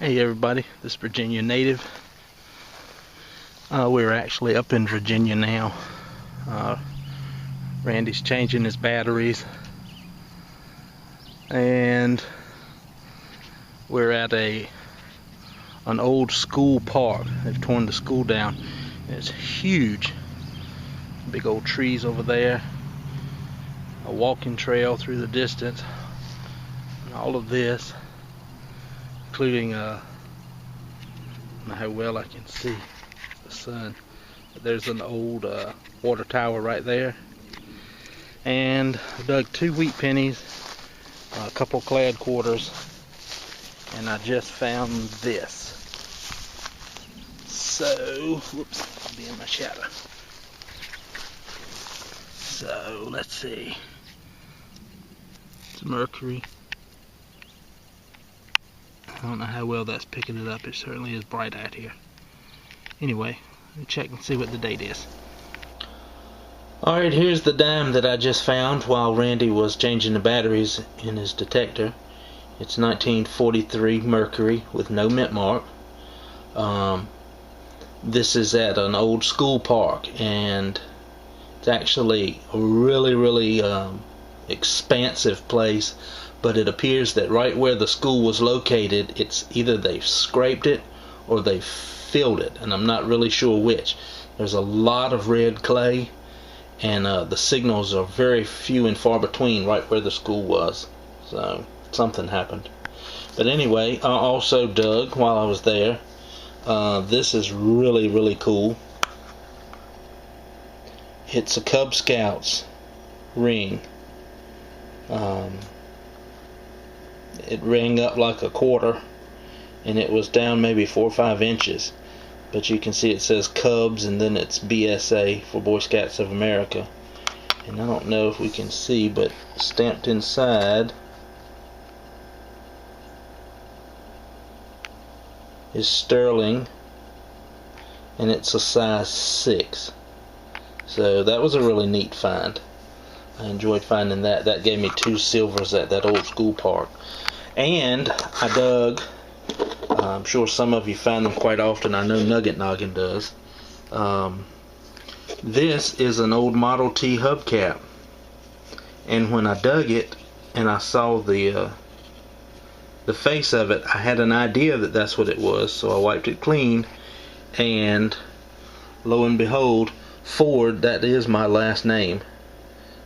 Hey everybody, this is Virginia native. We're actually up in Virginia now. Randy's changing his batteries, and we're at an old school park. They've torn the school down. It's huge. Big old trees over there, a walking trail through the distance, and all of this, including I don't know how well I can see the sun, but there's an old water tower right there. And I dug 2 wheat pennies, a couple clad quarters, and I just found this. So, whoops, I'll be in my shadow. So, let's see. It's mercury. I don't know how well that's picking it up. It certainly is bright out here. Anyway, let me check and see what the date is. Alright, here's the dime that I just found while Randy was changing the batteries in his detector. It's 1943 mercury with no mint mark. This is at an old school park, and it's actually a really expansive place. But it appears that right where the school was located, it's either they've scraped it or they've filled it, and I'm not really sure which. There's a lot of red clay, and the signals are very few and far between right where the school was. So something happened. But anyway, I also dug while I was there. This is really cool. It's a Cub Scout ring. It rang up like a quarter, and it was down maybe 4 or 5 inches. But you can see it says Cubs, and then it's BSA for Boy Scouts of America. And I don't know if we can see, but stamped inside is sterling, and it's a size 6. So that was a really neat find. I enjoyed finding that. That gave me 2 silvers at that old school park. And I dug, I'm sure some of you find them quite often. I know Nugget Noggin does. This is an old Model T hubcap. And when I dug it and I saw the face of it, I had an idea that that's what it was. So I wiped it clean, and lo and behold, Ford, that is my last name.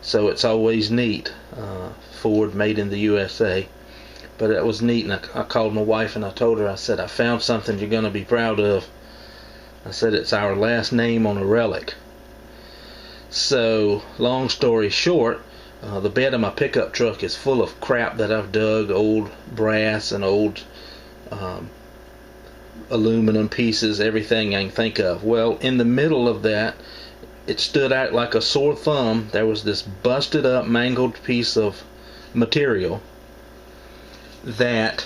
So it's always neat. Ford, made in the USA. But it was neat, and I called my wife and I told her, I said, I found something you're going to be proud of. I said, it's our last name on a relic. So, long story short, the bed of my pickup truck is full of crap that I've dug, old brass and old aluminum pieces, everything I can think of. Well, in the middle of that, it stood out like a sore thumb. There was this busted up, mangled piece of material that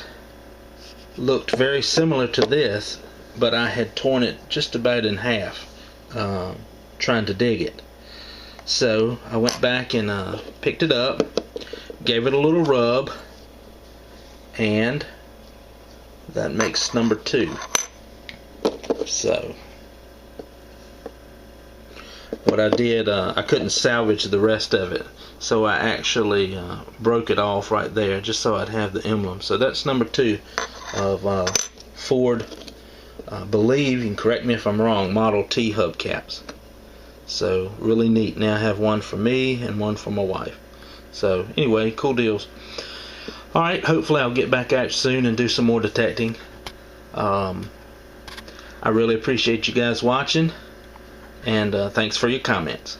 looked very similar to this, but I had torn it just about in half trying to dig it. So I went back and picked it up, gave it a little rub, and that makes number 2. So what I did, I couldn't salvage the rest of it, so I actually broke it off right there just so I'd have the emblem. So that's number 2 of Ford, I believe, you can correct me if I'm wrong, Model T hubcaps. So really neat. Now I have one for me and one for my wife. So anyway, cool deals. Alright, hopefully I'll get back out soon and do some more detecting. I really appreciate you guys watching, and thanks for your comments.